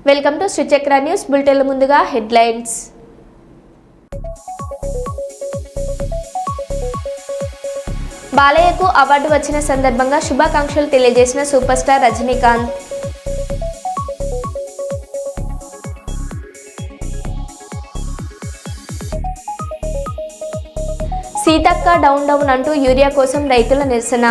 Welcome to Sri Chakra news bulletin. ముందుగా headlines. బాలయ్యకు award వచ్చిన సందర్భంగా శుభాకాంక్షలు తెలియజేసిన super star Rajinikanth. Seethakka down down అంటూ యూరియా కోసం రైతుల నిరసన.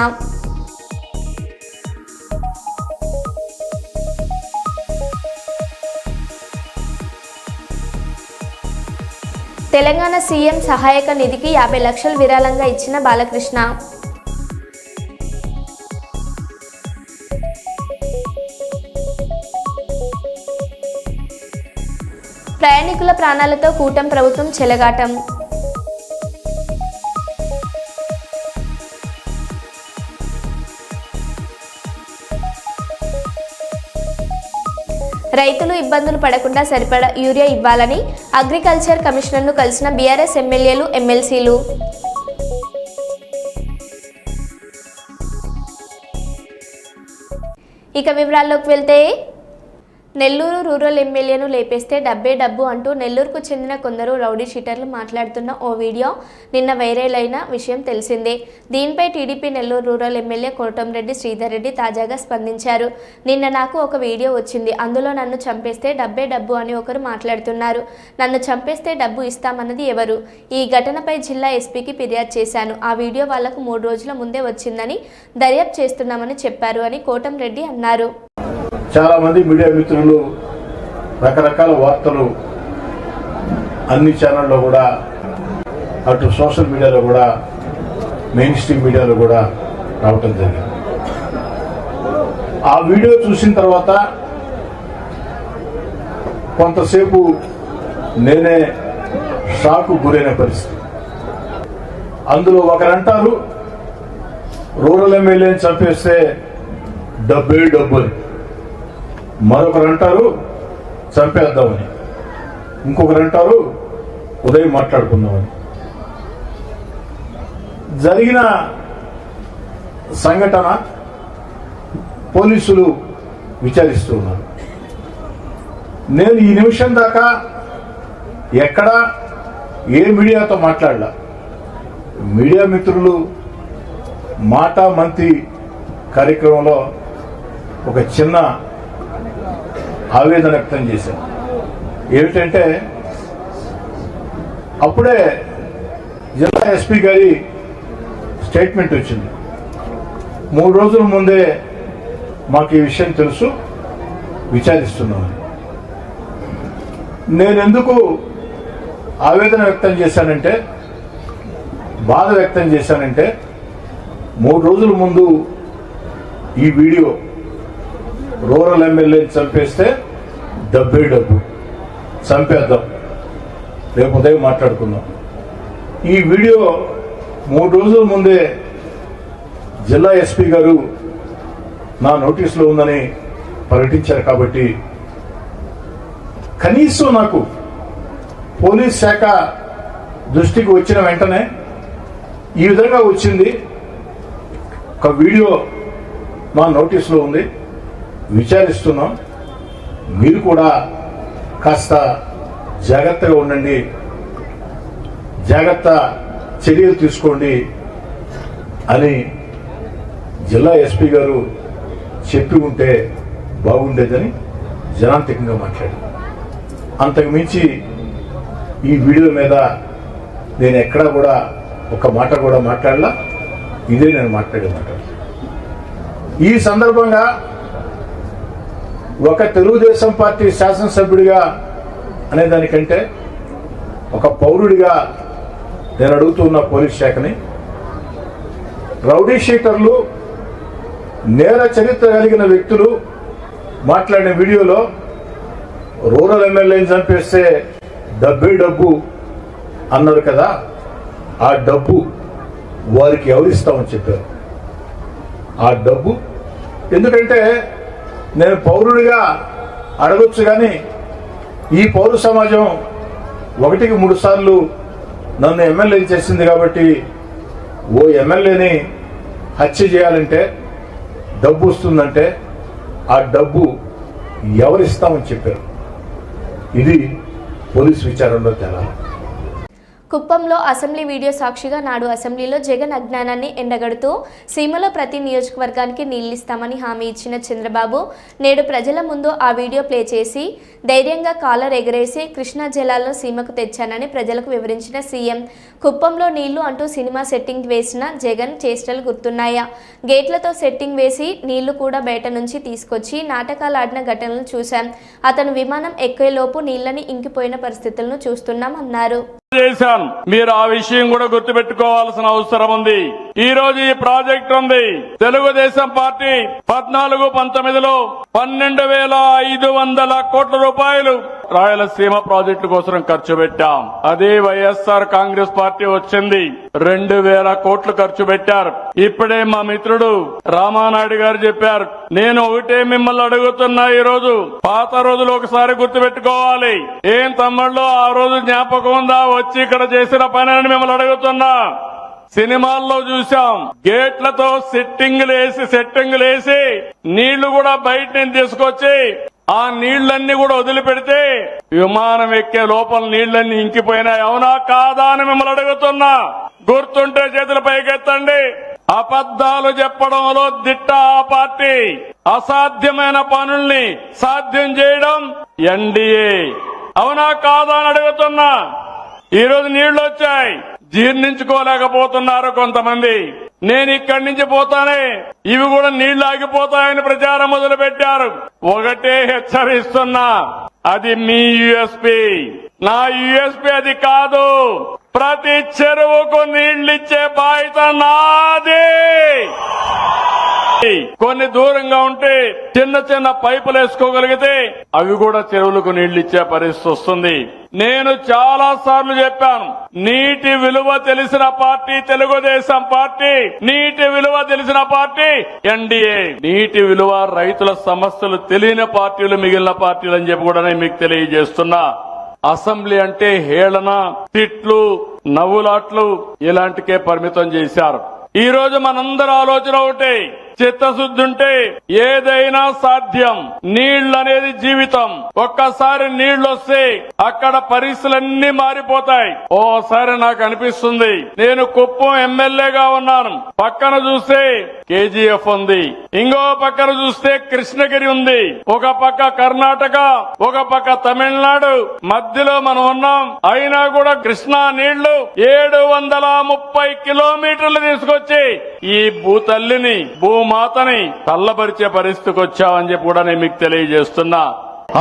తెలంగాణ సీఎం సహాయక నిధికి 50 లక్షలు విరాళంగా ఇచ్చిన బాలకృష్ణ. ప్రయాణికుల ప్రాణాలతో కూటమి ప్రభుత్వం చెలగాటం. రైతులు ఇబ్బందులు పడకుండా సరిపడా యూరియా ఇవ్వాలని అగ్రికల్చర్ కమిషనర్ను కలిసిన బీఆర్ఎస్ ఎమ్మెల్యేలు, ఎమ్మెల్సీలు. ఇక వివరాల్లోకి వెళ్తే, నెల్లూరు రూరల్ ఎమ్మెల్యేను లేపేస్తే డబ్బే డబ్బు అంటూ నెల్లూరుకు చెందిన కొందరు రౌడీ షీటర్లు మాట్లాడుతున్న ఓ వీడియో నిన్న వైరల్ అయిన విషయం తెలిసిందే. దీనిపై TDP Nellore rural MLA Kotamreddy Sridhar Reddy తాజాగా స్పందించారు. నిన్న నాకు ఒక వీడియో వచ్చింది. అందులో నన్ను చంపేస్తే డబ్బే డబ్బు అని ఒకరు మాట్లాడుతున్నారు. నన్ను చంపేస్తే డబ్బు ఇస్తామన్నది ఎవరు? ఈ ఘటనపై జిల్లా ఎస్పీకి ఫిర్యాదు చేశాను. ఆ వీడియో వాళ్లకు 3 రోజుల ముందే వచ్చిందని దర్యాప్తు చేస్తున్నామని చెప్పారు అని కోటంరెడ్డి అన్నారు. చాలా మంది మీడియా మిత్రులు రకరకాల వార్తలు అన్ని ఛానల్లో కూడా, అటు సోషల్ మీడియాలో కూడా, మెయిన్ స్ట్రీమ్ మీడియాలో కూడా రావటం జరిగింది. ఆ వీడియో చూసిన తర్వాత కొంతసేపు నేనే షాకు గురైన పరిస్థితి. అందులో ఒకరంటారు రూరల్ ఎమ్మెల్యేని చంపేస్తే డబ్బే డబ్బు అని, మరొకరు అంటారు చంపేద్దామని, ఇంకొకరు అంటారు ఉదయం మాట్లాడుకుందామని. జరిగిన సంఘటన పోలీసులు విచారిస్తూ ఉన్నారు. నేను ఈ నిమిషం దాకా ఎక్కడా ఏ మీడియాతో మాట్లాడలా. మీడియా మిత్రులు మాటా మంతి కార్యక్రమంలో ఒక చిన్న ఆవేదన వ్యక్తం చేశాను. ఏమిటంటే, అప్పుడే జిల్లా ఎస్పీ గారి స్టేట్మెంట్ వచ్చింది. 3 రోజుల ముందే మాకు ఈ విషయం తెలుసు, విచారిస్తున్నామని. నేను ఎందుకు ఆవేదన వ్యక్తం చేశానంటే, బాధ వ్యక్తం చేశానంటే, 3 రోజుల ముందు ఈ వీడియో రూరల్ ఎమ్మెల్యేని చంపేస్తే డబ్బే డబ్బు, చంపేద్దాం, రేపు ఉదయం మాట్లాడుకుందాం. ఈ వీడియో 3 రోజుల ముందే జిల్లా ఎస్పీ గారు నా నోటీసులో ఉందని ప్రకటించారు. కాబట్టి కనీసం నాకు పోలీస్ శాఖ దృష్టికి వచ్చిన వెంటనే ఈ విధంగా వచ్చింది, ఒక వీడియో మా నోటీసులో ఉంది, విచారిస్తున్నాం, మీరు కూడా కాస్త జాగ్రత్తగా ఉండండి, జాగ్రత్త చర్యలు తీసుకోండి అని జిల్లా ఎస్పీ గారు చెప్పి ఉంటే బాగుండేదని జనాంతికంగా మాట్లాడారు. అంతకు మించి ఈ వీడియో మీద నేను ఎక్కడా కూడా ఒక మాట కూడా మాట్లాడలా. ఇదే నేను మాట్లాడే మాట. ఈ సందర్భంగా ఒక తెలుగుదేశం పార్టీ శాసనసభ్యుడిగా అనేదానికంటే ఒక పౌరుడిగా నేను అడుగుతున్న పోలీస్ శాఖని, రౌడీ షీటర్లు, నేర చరిత్ర కలిగిన వ్యక్తులు మాట్లాడిన వీడియోలో రూరల్ ఎమ్మెల్యేని చంపేస్తే డబ్బే డబ్బు అన్నారు కదా, ఆ డబ్బు వారికి ఎవరిస్తామని చెప్పారు. ఆ డబ్బు ఎందుకంటే నేను పౌరుడిగా అడగొచ్చు, కానీ ఈ పౌర సమాజం 1కి 3 సార్లు నన్ను ఎమ్మెల్యే చేసింది. కాబట్టి ఓ ఎమ్మెల్యేని హత్య చేయాలంటే డబ్బు వస్తుందంటే ఆ డబ్బు ఎవరిస్తామని చెప్పారు? ఇది పోలీస్ విచారణలో తేలాలి. కుప్పంలో అసెంబ్లీ వీడియో సాక్షిగా నాడు అసెంబ్లీలో జగన్ అజ్ఞానాన్ని ఎండగడుతూ సీమలో ప్రతి నియోజకవర్గానికి నీళ్లిస్తామని హామీ ఇచ్చిన చంద్రబాబు నేడు ప్రజల ముందు ఆ వీడియో ప్లే చేసి ధైర్యంగా కాలర్ ఎగరేసి కృష్ణా జలాలను సీమకు తెచ్చానని ప్రజలకు వివరించిన సీఎం కుప్పంలో నీళ్లు అంటూ సినిమా సెట్టింగ్ వేసిన జగన్ చేష్టలు గుర్తున్నాయా? గేట్లతో సెట్టింగ్ వేసి నీళ్లు కూడా బయట నుంచి తీసుకొచ్చి నాటకాలు ఆడిన ఘటనలు చూశాం. అతను విమానం ఎక్కేలోపు నీళ్లని ఇంకిపోయిన పరిస్థితులను చూస్తున్నాం అన్నారు. చేశాను. మీరు ఆ విషయం కూడా గుర్తుపెట్టుకోవాల్సిన అవసరం ఉంది. ఈ రోజు ఈ ప్రాజెక్ట్ ఉంది. తెలుగుదేశం పార్టీ 14-19లో 12,500 కోట్ల రూపాయలు రాయలసీమ ప్రాజెక్టు కోసం ఖర్చు పెట్టాం. అదే వైఎస్ఆర్ కాంగ్రెస్ పార్టీ వచ్చింది 2,000 కోట్లు ఖర్చు పెట్టారు. ఇప్పుడే మా మిత్రుడు రామానాయుడు గారు చెప్పారు. నేను ఒకటే మిమ్మల్ని అడుగుతున్నా, ఈ రోజు పాత రోజులు ఒకసారి గుర్తుపెట్టుకోవాలి. ఏం తమ్ముళ్ళు ఆ రోజు జ్ఞాపకం ఉందా వచ్చి ఇక్కడ చేసిన పని అని మిమ్మల్ని అడుగుతున్నా. సినిమాల్లో చూశాం, గేట్లతో సెట్టింగులు వేసి నీళ్లు కూడా బయట నుంచి తీసుకొచ్చి ఆ నీళ్లన్నీ కూడా వదిలిపెడితే విమానం ఎక్కే లోపల నీళ్లన్నీ ఇంకిపోయినాయి. అవునా కాదా అని మిమ్మల్ని అడుగుతున్నా. గుర్తుంటే చేతుల పైకెత్తండి. అబద్దాలు చెప్పడంలో దిట్ట ఆ పార్టీ. అసాధ్యమైన పనుల్ని సాధ్యం చేయడం ఎన్డీఏ. అవునా కాదా అని అడుగుతున్నా. ఈ రోజు నీళ్లు వచ్చాయి, జీర్ణించుకోలేకపోతున్నారు కొంతమంది. నేను ఇక్కడి నుంచి పోతానే ఇవి కూడా నీళ్లు ఆగిపోతాయని ప్రచారం మొదలు పెట్టారు. ఒకటే హెచ్చరిస్తున్నా, అది మీ యూఎస్పీ, నా యూఎస్పీ అది కాదు. ప్రతి చెరువుకు నీళ్లిచ్చే బాధ్యత నాది. కొన్ని దూరంగా ఉంటే చిన్న చిన్న పైపులు వేసుకోగలిగితే అవి కూడా చెరువులకు నీళ్లిచ్చే పరిస్థితి వస్తుంది. నేను చాలా సార్లు చెప్పాను, నీటి విలువ తెలిసిన పార్టీ తెలుగుదేశం పార్టీ, నీటి విలువ తెలిసిన పార్టీ ఎన్డీఏ. నీటి విలువ, రైతుల సమస్యలు తెలియని పార్టీలు మిగిలిన పార్టీలు అని చెప్పి కూడా నేను మీకు తెలియజేస్తున్నా. అసెంబ్లీ అంటే హేళన, తిట్లు, నవ్వులాట్లు ఇలాంటికే పరిమితం చేశారు. ఈ రోజు మనందరి ఆలోచన ఒకటే, చిత్తశుద్ధి ఉంటే ఏదైనా సాధ్యం. నీళ్లనేది జీవితం. ఒక్కసారి నీళ్లు వస్తే అక్కడ పరిస్థితులన్నీ మారిపోతాయి. ఓసారి నాకు అనిపిస్తుంది, నేను కుప్పం ఎమ్మెల్యేగా ఉన్నాను, పక్కన చూస్తే కేజీఎఫ్ ఉంది, ఇంకో పక్కన చూస్తే కృష్ణగిరి ఉంది, ఒక పక్క కర్ణాటక, ఒక పక్క తమిళనాడు, మధ్యలో మనం ఉన్నాం. అయినా కూడా కృష్ణా నీళ్లు 730 కిలోమీటర్లు తీసుకొచ్చి ఈ భూతల్లిని, భూమాతని చల్లబరిచే పరిస్థితికి వచ్చామని చెప్పి కూడా నేను మీకు తెలియజేస్తున్నా.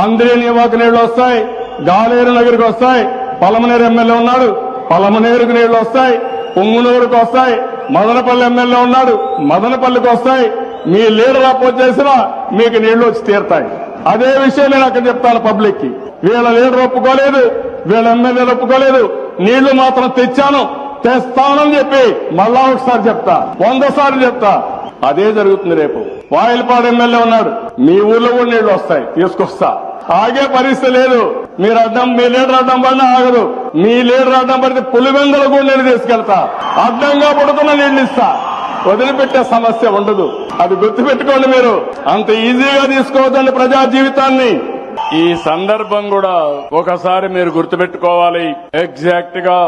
అంద్రేనివాకు నీళ్లు వస్తాయి, గాలేరు నగరికి వస్తాయి, పలమనేరు ఎమ్మెల్యే ఉన్నాడు, పలమనేరుకు నీళ్లు వస్తాయి, పొంగునూరుకు వస్తాయి, మదనపల్లి ఎమ్మెల్యే ఉన్నాడు, మదనపల్లికి వస్తాయి. మీ లీడర్ అపోజ్ చేసినా మీకు నీళ్లు వచ్చి తీరుతాయి. అదే విషయం నేను అక్కడ చెప్తాను పబ్లిక్ కి. వీళ్ళ లీడర్ ఒప్పుకోలేదు, వీళ్ళ ఎమ్మెల్యేలు ఒప్పుకోలేదు, నీళ్లు మాత్రం తెచ్చాను, తెస్తానని చెప్పి మళ్ళా ఒకసారి చెప్తా, 100 సార్లు చెప్తా. అదే జరుగుతుంది రేపు. వాయిల్పాడు ఎమ్మెల్యే ఉన్నాడు, మీ ఊర్లో కూడా నీళ్లు వస్తాయి, తీసుకొస్తా. ఆగే పరిస్థితి లేదు. మీ లీడర్ అడ్డం పడినా ఆగదు. మీ లీడర్ అడ్డం పడితే పులివెందులు కూడా నేను తీసుకెళ్తా. అడ్డంగా పడుతున్న నీళ్లు ఇస్తా. వదిలిపెట్టే సమస్య ఉండదు. అది గుర్తుపెట్టుకోండి. మీరు అంత ఈజీగా తీసుకోవద్దండి ప్రజా జీవితాన్ని. ఈ సందర్భం కూడా ఒకసారి మీరు గుర్తుపెట్టుకోవాలి. ఎగ్జాక్ట్ గా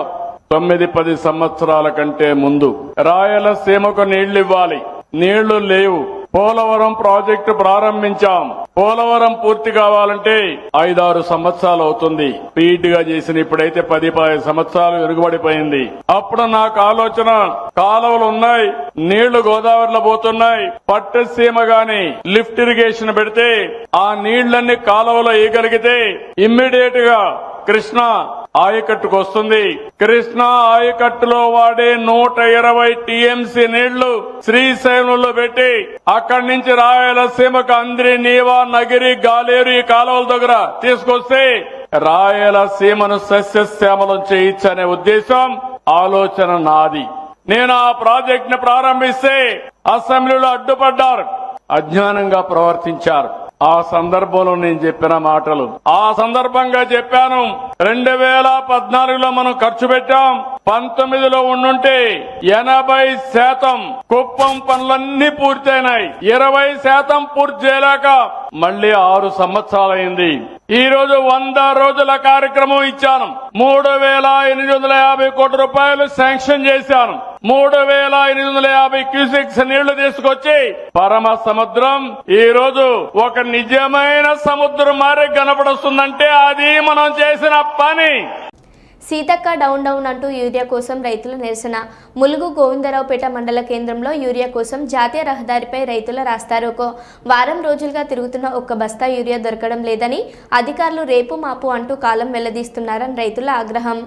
9-10 సంవత్సరాల కంటే ముందు రాయలసీమకు నీళ్లు ఇవ్వాలి, నీళ్లు లేవు. పోలవరం ప్రాజెక్టు ప్రారంభించాం. పోలవరం పూర్తి కావాలంటే 5-6 సంవత్సరాలు అవుతుంది. స్పీడ్ గా చేసిన ఇప్పుడైతే 10-15 సంవత్సరాలు వెనుకబడిపోయింది. అప్పుడు నాకు ఆలోచన, కాలువలు ఉన్నాయి, నీళ్లు గోదావరిలో పోతున్నాయి, పట్టసీమ గాని లిఫ్ట్ ఇరిగేషన్ పెడితే ఆ నీళ్లన్నీ కాలువలో వేయగలిగితే ఇమ్మీడియట్ గా కృష్ణా ఆయకట్టుకు వస్తుంది. కృష్ణా ఆయకట్టులో వాడే 120 టీఎంసీ నీళ్లు శ్రీశైలంలో పెట్టి అక్కడి నుంచి రాయలసీమకు అంద్రి, నీవా, నగిరి, గాలేరు ఈ కాలువల దగ్గర తీసుకొస్తే రాయలసీమను సస్యశ్యామలం చేయించనే ఉద్దేశం, ఆలోచన నాది. నేను ఆ ప్రాజెక్ట్ ని ప్రారంభిస్తే అసెంబ్లీలో అడ్డుపడ్డారు, అజ్ఞానంగా ప్రవర్తించారు. ఆ సందర్భంలో నేను చెప్పిన మాటలు, ఆ సందర్భంగా చెప్పాను. 2014లో మనం ఖర్చు పెట్టాం, 19లో ఉండుంటే 80% కుప్పం పనులన్నీ పూర్తయినాయి. 20% పూర్తి చేయలేక మళ్లీ 6 సంవత్సరాలైంది. ఈ రోజు 100 రోజుల కార్యక్రమం ఇచ్చాను. 3,850 కోట్ల రూపాయలు శాంక్షన్ చేశాను. 3,850 క్యూసెక్స్ నీళ్లు తీసుకొచ్చి పరమ సముద్రం ఈ రోజు ఒక నిజమైన సముద్రం మారే కనపడుతుందంటే అది మనం చేసిన పని. సీతక్క డౌన్ డౌన్ అంటూ యూరియా కోసం రైతుల నిరసన. ములుగు గోవిందరావుపేట మండల కేంద్రంలో యూరియా కోసం జాతీయ రహదారిపై రైతుల రాస్తారోకో. వారం రోజులుగా తిరుగుతున్న ఒక్క బస్తా యూరియా దొరకడం లేదని అధికారులు రేపు మాపు అంటూ కాలం వెళ్లదీస్తున్నారని రైతుల ఆగ్రహం.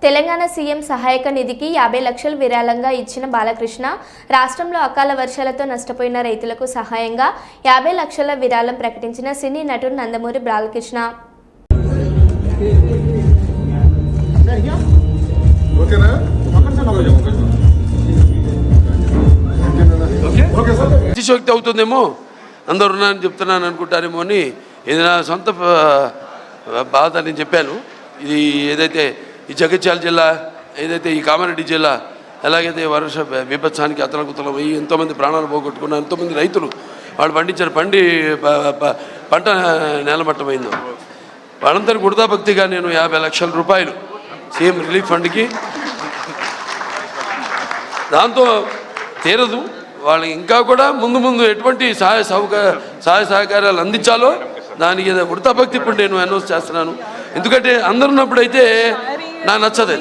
తెలంగాణ సీఎం సహాయక నిధికి 50 లక్షలు విరాళంగా ఇచ్చిన బాలకృష్ణ రాష్ట్రంలో అకాల వర్షాలతో నష్టపోయిన రైతులకు సహాయంగా 50 లక్షల విరాళం ప్రకటించిన సినీ నటుడు నందమూరి బాలకృష్ణ. అతిశోక్తి అవుతుందేమో, అందరు ఉన్నారని చెప్తున్నాను అనుకుంటారేమో అని ఇది నా సొంత బాధ నేను చెప్పాను. ఇది ఏదైతే ఈ జగిత్యాల జిల్లా, ఏదైతే ఈ కామారెడ్డి జిల్లా, ఎలాగైతే వర్ష విపత్సానికి అతలకుతలం అయ్యి ఎంతోమంది ప్రాణాలు పోగొట్టుకున్న ఎంతోమంది రైతులు వాళ్ళు పండించిన పంట నేలమట్టమైందో వాళ్ళందరూ గుర్దాభక్తిగా నేను 50 లక్షల రూపాయలు సీఎం రిలీఫ్ ఫండ్కి, దాంతో తీరదు వాళ్ళకి ఇంకా కూడా ముందు ఎటువంటి సహాయ సహకారాలు అందించాలో దానికి వృతాభక్తి ఇప్పుడు నేను అనౌన్స్ చేస్తున్నాను. ఎందుకంటే అందరు ఉన్నప్పుడు అయితే నాకు నచ్చదు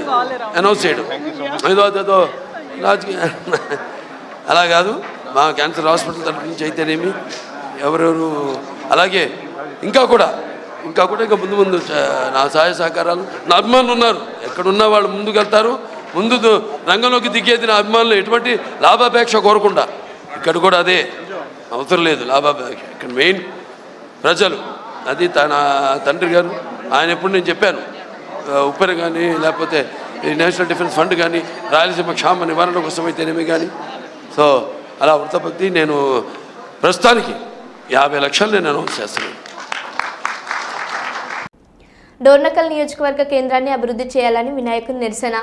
అనౌన్స్ చేయడం, ఏదో రాజకీయ అలా కాదు. మా క్యాన్సర్ హాస్పిటల్ తరఫు నుంచి అయితేనేమి ఎవరెవరు అలాగే ఇంకా కూడా ఇంకా ముందు నా సహాయ సహకారాలు, నా అభిమానులు ఉన్నారు, ఎక్కడున్నా వాళ్ళు ముందుకు వెళ్తారు. ముందు రంగంలోకి దిగేది నా అభిమానులు ఎటువంటి లాభాపేక్ష కోరకుండా. ఇక్కడ కూడా అదే అవసరం లేదు లాభాపేక్ష. ఇక్కడ మెయిన్ ప్రజలు, అది తన తండ్రి గారు ఆయన ఎప్పుడు నేను చెప్పాను, ఉప్పెన కానీ లేకపోతే నేషనల్ డిఫెన్స్ ఫండ్ కానీ రాయలసీమ క్షామ నివారణ కోసం అయితేనేమి కానీ. సో అలా వృత్తపక్తి నేను ప్రస్తుతానికి 50 లక్షలు నేను అనౌన్స్ చేస్తున్నాను. డోర్నకల్ నియోజకవర్గ కేంద్రాన్ని అభివృద్ధి చేయాలని వినాయకుని నిరసన.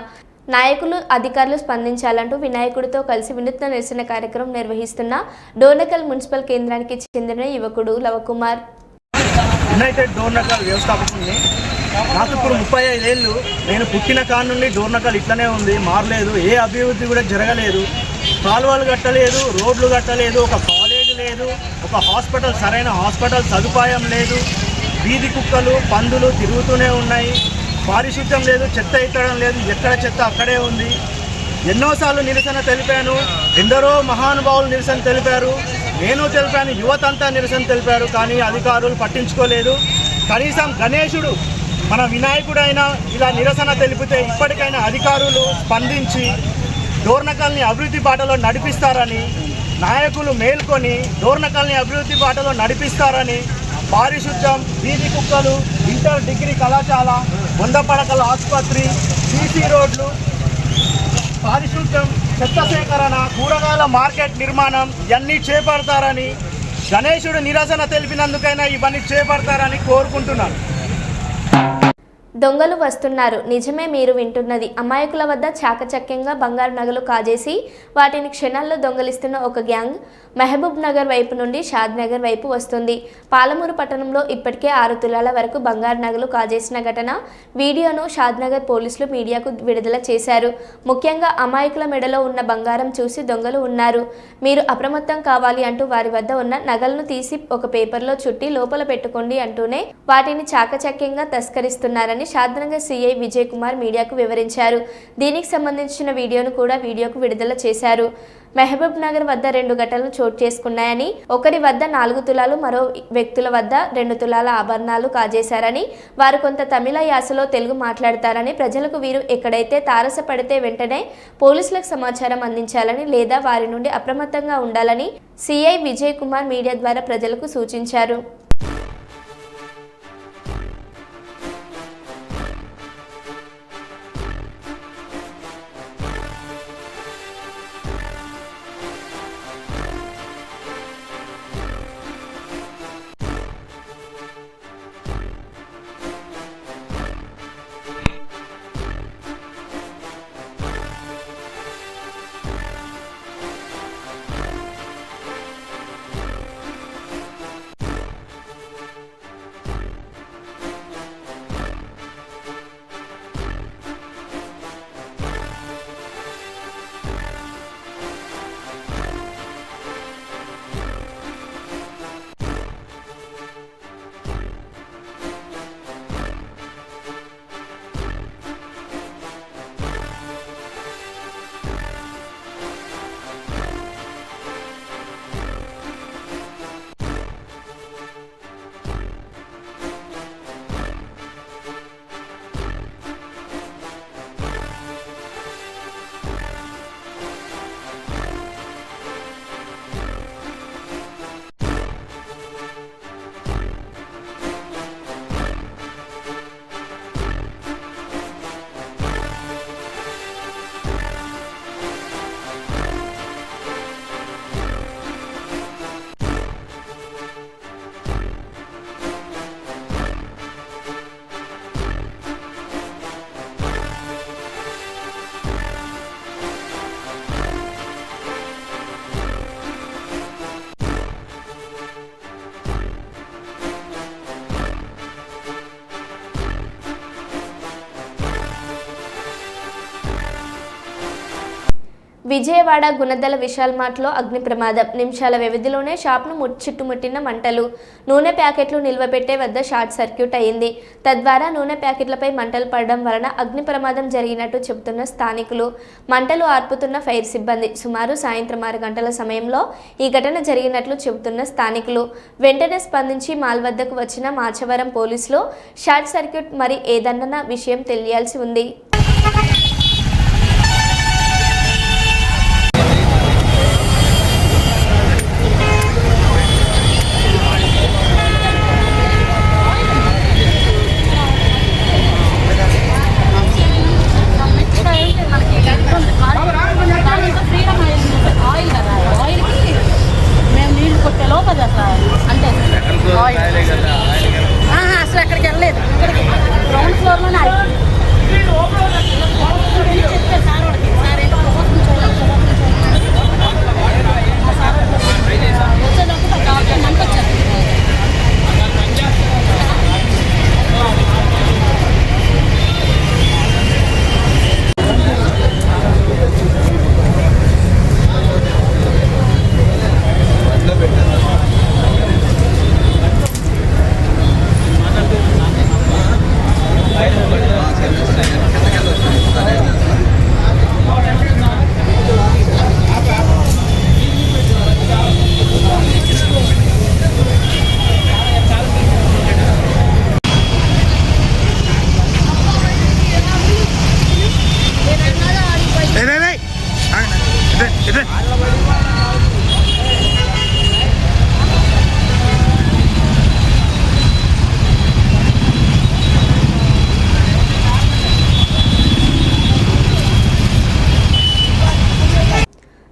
నాయకులు అధికారులు స్పందించాలంటూ వినాయకుడితో కలిసి వినూత్న నిరసన కార్యక్రమం నిర్వహిస్తున్న డోర్నకల్ మున్సిపల్ కేంద్రానికి చెందిన యువకుడు లవకుమార్. యునైటెడ్ డోర్నకల్ వ్యవస్థాపకుడిని. నాకు ఇప్పుడు 35 ఏళ్ళు. నేను పుట్టిన కాడ నుండి డోర్నకల్ ఇట్లనే ఉంది, మారలేదు. ఏ అభివృద్ధి కూడా జరగలేదు. కాలువలు కట్టలేదు, రోడ్లు కట్టలేదు, ఒక కాలేజ్ లేదు, ఒక హాస్పిటల్ సరైన హాస్పిటల్ సదుపాయం లేదు. వీధి కుక్కలు పందులు తిరుగుతూనే ఉన్నాయి. పారిశుద్ధ్యం లేదు, చెత్త ఎత్తడం లేదు, ఎక్కడ చెత్త అక్కడే ఉంది. ఎన్నోసార్లు నిరసన తెలిపాను, ఎందరో మహానుభావులు నిరసన తెలిపారు, నేను తెలిపాను, యువతంతా నిరసన తెలిపారు. కానీ అధికారులు పట్టించుకోలేదు. కనీసం గణేశుడు మన వినాయకుడైనా ఇలా నిరసన తెలిపితే ఇప్పటికైనా అధికారులు స్పందించి డోర్నకల్ని అభివృద్ధి బాటలో నడిపిస్తారని, నాయకులు మేల్కొని డోర్నకల్ని అభివృద్ధి బాటలో నడిపిస్తారని, పారిశుద్ధ్యం, వీధి కుక్కలు, ఇంటర్ డిగ్రీ కళాశాల, 100 పడకల ఆసుపత్రి, సీసీ రోడ్లు, పారిశుద్ధ్యం, చెత్త సేకరణ, కూరగాయల మార్కెట్ నిర్మాణం ఇవన్నీ చేపడతారని, గణేశుడు నిరసన తెలిపినందుకైనా ఇవన్నీ చేపడతారని కోరుకుంటున్నాను. దొంగలు వస్తున్నారు. నిజమే మీరు వింటున్నది. అమాయకుల వద్ద చాకచక్యంగా బంగారు నగలు కాజేసి వాటిని క్షణాల్లో దొంగలిస్తున్న ఒక గ్యాంగ్ మహబూబ్ నగర్ వైపు నుండి షాద్ నగర్ వైపు వస్తుంది. పాలమూరు పట్టణంలో ఇప్పటికే 6 తులాల వరకు బంగారు నగలు కాజేసిన ఘటన వీడియోను షాద్ నగర్ పోలీసులు మీడియాకు విడుదల చేశారు. ముఖ్యంగా అమాయకుల మెడలో ఉన్న బంగారం చూసి దొంగలు ఉన్నారు, మీరు అప్రమత్తం కావాలి అంటూ వారి వద్ద ఉన్న నగలను తీసి ఒక పేపర్లో చుట్టి లోపల పెట్టుకోండి అంటూనే వాటిని చాకచక్యంగా తస్కరిస్తున్నారని షాద్నగర్ సిఐ విజయ్ కుమార్ మీడియాకు వివరించారు. దీనికి సంబంధించిన వీడియోను కూడా వీడియోకు విడుదల చేశారు. మహబూబ్ నగర్ వద్ద 2 ఘటనలు చోటు చేసుకున్నాయని, ఒకరి వద్ద 4 తులాలు, మరో వ్యక్తుల వద్ద 2 తులాల ఆభరణాలు కాజేశారని, వారు కొంత తమిళ యాసలో తెలుగు మాట్లాడతారని, ప్రజలకు వీరు ఎక్కడైతే తారసపడితే వెంటనే పోలీసులకు సమాచారం అందించాలని లేదా వారి నుండి అప్రమత్తంగా ఉండాలని సిఐ విజయ్ కుమార్ మీడియా ద్వారా ప్రజలకు సూచించారు. విజయవాడ గుణదల విశాల్ మార్ట్లో అగ్ని ప్రమాదం. నిమిషాల వ్యవధిలోనే షాప్ను చుట్టుముట్టిన మంటలు. నూనె ప్యాకెట్లు నిల్వపెట్టే వద్ద షార్ట్ సర్క్యూట్ అయింది. తద్వారా నూనె ప్యాకెట్లపై మంటలు పడడం వలన అగ్ని ప్రమాదం జరిగినట్టు చెబుతున్న స్థానికులు. మంటలు ఆర్పుతున్న ఫైర్ సిబ్బంది. సుమారు సాయంత్రం 6 గంటల సమయంలో ఈ ఘటన జరిగినట్లు చెబుతున్న స్థానికులు. వెంటనే స్పందించి మాల్ వద్దకు వచ్చిన మాచవరం పోలీసులు షార్ట్ సర్క్యూట్ మరి ఏదన్న విషయం తెలియాల్సి ఉంది. అసలు అక్కడికి వెళ్ళలేదు, గ్రౌండ్ ఫ్లోర్లోనే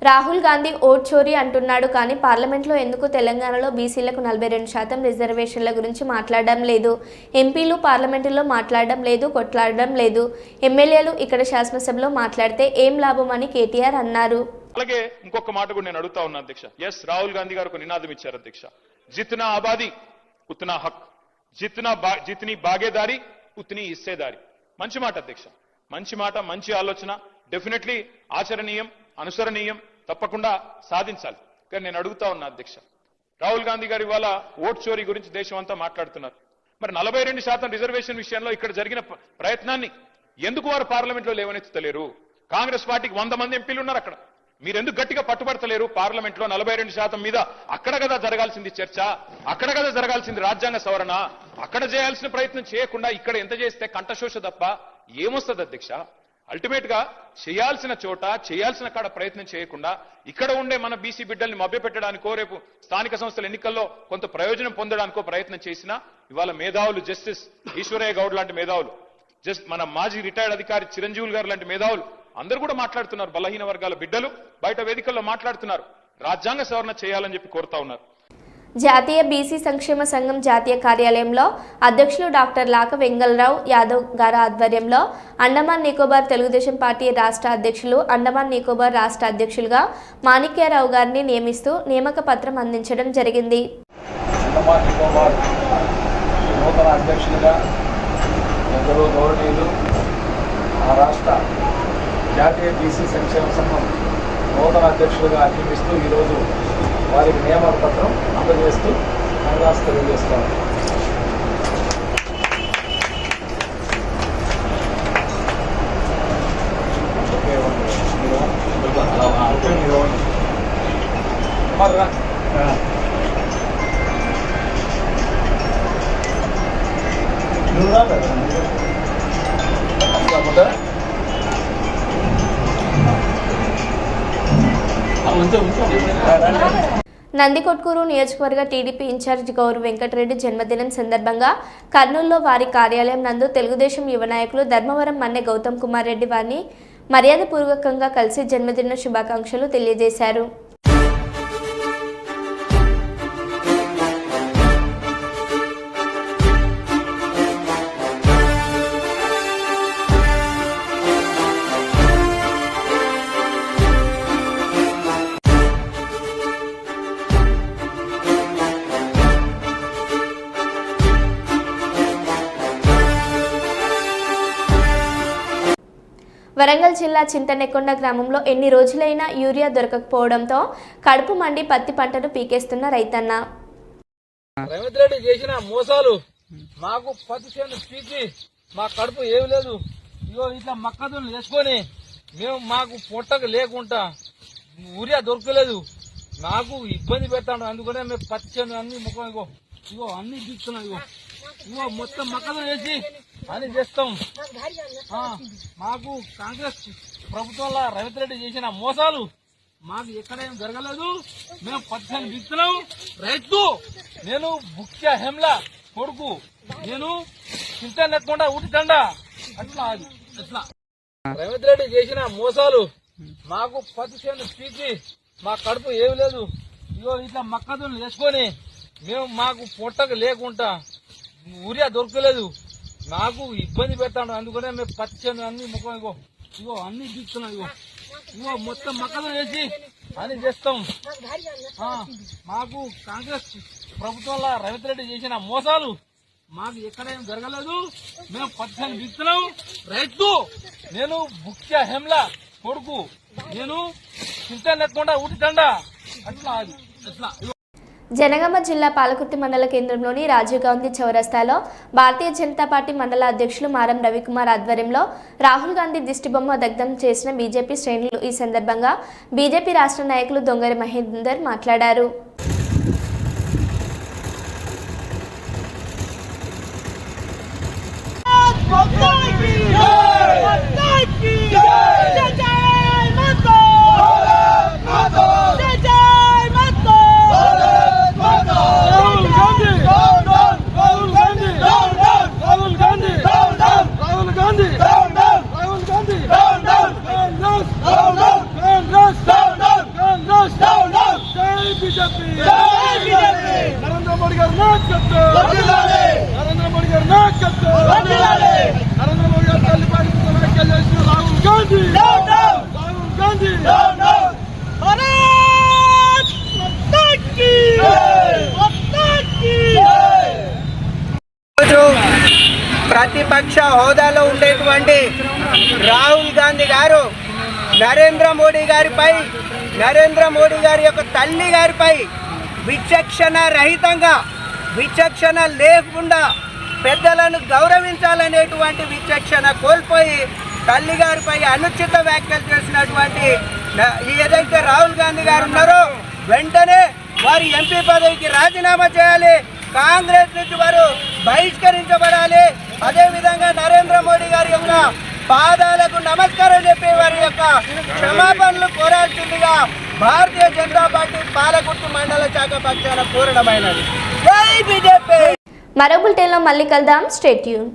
రాహుల్ గాంధీ ఓట్ చోరీ అంటున్నాడు కానీ పార్లమెంట్లో ఎందుకు తెలంగాణలో బీసీలకు 42% రిజర్వేషన్ల గురించి మాట్లాడడం లేదు, ఎంపీలు పార్లమెంటులో మాట్లాడడం లేదు, కొట్లాడడం లేదు, ఎమ్మెల్యేలు ఇక్కడ శాసనసభలో మాట్లాడితే ఏం లాభం అని కేటీఆర్ అన్నారు. అలాగే ఇంకొక మాట కూడా నేను అడుగుతా ఉన్నా అధ్యక్ష. ఎస్, రాహుల్ గాంధీ గారు ఒక నినాదం ఇచ్చారు అధ్యక్ష. జిత్నా ఆబాదీ ఉత్నా హక్, జిత్నీ బాగేదారి ఉత్నీ హిస్సేదారి. మంచి మాట అధ్యక్ష, మంచి మాట, మంచి ఆలోచన, డెఫినెట్లీ ఆచరణీయం, అనుసరణీయం, తప్పకుండా సాధించాలి. కానీ నేను అడుగుతా ఉన్నా అధ్యక్ష, రాహుల్ గాంధీ గారు ఇవాళ ఓట్ చోరీ గురించి దేశం అంతా మాట్లాడుతున్నారు. మరి 42% రిజర్వేషన్ విషయంలో ఇక్కడ జరిగిన ప్రయత్నాన్ని ఎందుకు వారు పార్లమెంట్లో లేవనెత్తలేరు? కాంగ్రెస్ పార్టీకి 100 మంది ఎంపీలు ఉన్నారు అక్కడ. మీరెందుకు గట్టిగా పట్టుబడతలేరు? పార్లమెంట్లో 42% మీద అక్కడ కదా జరగాల్సింది చర్చ, అక్కడ కదా జరగాల్సింది రాజ్యాంగ సవరణ. అక్కడ చేయాల్సిన ప్రయత్నం చేయకుండా ఇక్కడ ఎంత చేస్తే కంఠశోష తప్ప ఏమొస్తుంది అధ్యక్ష? అల్టిమేట్ గా చేయాల్సిన చోట చేయాల్సిన కాడ ప్రయత్నం చేయకుండా ఇక్కడ ఉండే మన బీసీ బిడ్డల్ని మభ్యపెట్టడానికో రేపు స్థానిక సంస్థల ఎన్నికల్లో కొంత ప్రయోజనం పొందడానికో ప్రయత్నం చేసినా ఇవాళ మేధావులు, జస్టిస్ ఈశ్వరయ్య గౌడ్ లాంటి మేధావులు, మన మాజీ రిటైర్డ్ అధికారి చిరంజీవులు గారు లాంటి మేధావులు అందరూ కూడా మాట్లాడుతున్నారు. బలహీన వర్గాల బిడ్డలు బయట వేదికల్లో మాట్లాడుతున్నారు. రాజ్యాంగ సవరణ చేయాలని చెప్పి కోరుతా ఉన్నారు. జాతీయ బీసీ సంక్షేమ సంఘం జాతీయ కార్యాలయంలో అధ్యక్షులు డాక్టర్ లాక వెంగళరావు యాదవ్ గారి ఆధ్వర్యంలో అండమాన్ నికోబార్ తెలుగుదేశం పార్టీ రాష్ట్ర అధ్యక్షులు, అండమాన్ నికోబార్ రాష్ట్ర అధ్యక్షులుగా మాణిక్యరావు గారిని నియమిస్తూ నియామక పత్రం అందించడం జరిగింది. అండమాన్ నికోబార్ నూతన అధ్యక్షులుగా ఎందరో గౌరవనీయులు ఆ రాష్ట్ర జాతీయ బీసీ సంక్షేమ సంఘం నూతన అధ్యక్షులుగా నియమిస్తూ ఈరోజు వారికి నియామక పత్రం అందజేస్తూ కంగ్రాస్ తెలియజేస్తాం. నందికొట్కూరు నియోజకవర్గ టీడీపీ ఇన్ఛార్జ్ గౌరవ్ వెంకటరెడ్డి జన్మదినం సందర్భంగా కర్నూలులో వారి కార్యాలయం నందు తెలుగుదేశం యువ నాయకులు ధర్మవరం మన్నె గౌతమ్ కుమార్ రెడ్డి వారిని మర్యాదపూర్వకంగా కలిసి జన్మదిన శుభాకాంక్షలు తెలియజేశారు. వరంగల్ జిల్లా చింతనెక్కొండ గ్రామంలో ఎన్ని రోజులైనా యూరియా దొరకకపోవడంతో కడుపు మండి పత్తి పంటను పీకేస్తున్న రైతన్న. రేవంత్ రెడ్డి చేసిన మోసాలు మాకు పత్తి చేను పీకి మా కడుపు ఏమి లేదు. ఇగో ఇట్లా మక్కదులు వేసుకొని మాకు పొట్టకు లేకుండా యూరియా దొరకలేదు, నాకు ఇబ్బంది పెడతాడు. అందుకనే మేము పత్తి చేను అన్ని ముఖం ఇగో అన్ని పీకుతున్నాం. ఇగో మొత్తం మక్కదులు వేసి అని చేస్తాం. మాకు కాంగ్రెస్ ప్రభుత్వంలో రేవంత్ రెడ్డి చేసిన మోసాలు మాకు ఎక్కడేం జరగలేదు. మేము పత్తిని బిక్తున్నాం. రైతు నేను ముఖ్య హెమ్లా కొడుకు, నేను చింత నెక్కకుండా ఊటితండా అట్లా అది అట్లా రేవంత్ రెడ్డి చేసిన మోసాలు మాకు పత్తి చేను పీకి మా కడుపు ఏమి లేదు. ఇగో ఇట్లా మక్కదులు వేసుకొని మాకు పొట్టకు లేకుండా యూరియా దొరకలేదు, నాకు ఇబ్బంది పెడతాడు. అందుకనే మేము పత్తి చేను అన్ని ముఖం ఇగో అన్ని పీకుతున్నాం. ఇగో మొత్తం మక్కలు వేసి అని చేస్తాం. మాకు కాంగ్రెస్ ప్రభుత్వంలో రేవంత్ రెడ్డి చేసిన మోసాలు మాకు ఎక్కడేం జరగలేదు. మేము పత్తి బిక్తున్నాం. రైతు నేను ముఖ్య హెమ్లా కొడుకు, నేను చింత నెక్కకుండా ఊటితండా అట్లా అది అట్లా. జనగామ జిల్లా పాలకుర్తి మండల కేంద్రంలోని రాజీవ్ గాంధీ చౌరస్తాలో భారతీయ జనతా పార్టీ మండల అధ్యక్షులు మారం రవికుమార్ ఆధ్వర్యంలో రాహుల్ గాంధీ దిష్టిబొమ్మ దగ్ధం చేసిన బీజేపీ శ్రేణులు. ఈ సందర్భంగా బీజేపీ రాష్ట్ర నాయకులు దొంగరి మహేందర్ మాట్లాడారు. నరేంద్ర మోడీ గారు తల్లిపాటి వ్యాఖ్యలు చేసిన రాహుల్ గాంధీ రాహుల్ గాంధీ ప్రతిపక్ష హోదాలో ఉండేటువంటి రాహుల్ గాంధీ గారు నరేంద్ర మోడీ గారి యొక్క తల్లి గారిపై విచక్షణ రహితంగా, విచక్షణ లేకుండా పెద్దలను గౌరవించాలనేటువంటి విచక్షణ కోల్పోయి తల్లి గారిపై అనుచిత వ్యాఖ్యలు చేసినటువంటి ఏదైతే రాహుల్ గాంధీ గారు ఉన్నారో వెంటనే వారి ఎంపీ పదవికి రాజీనామా చేయాలి. కాంగ్రెస్ నుంచి వారు బహిష్కరించబడాలి. అదేవిధంగా నరేంద్ర మోడీ గారి యొక్క పాదాలకు నమస్కారం చెప్పి వారి యొక్క క్షమాపణలు కోరాల్సిందిగా భారతీయ జనతా పార్టీ పాలకుర్తి మండల శాఖ పక్షాన కోరడమైనది. జై బీజేపీ. మరో బులెటిన్లో మళ్ళీ కలుద్దాం. Stay tune.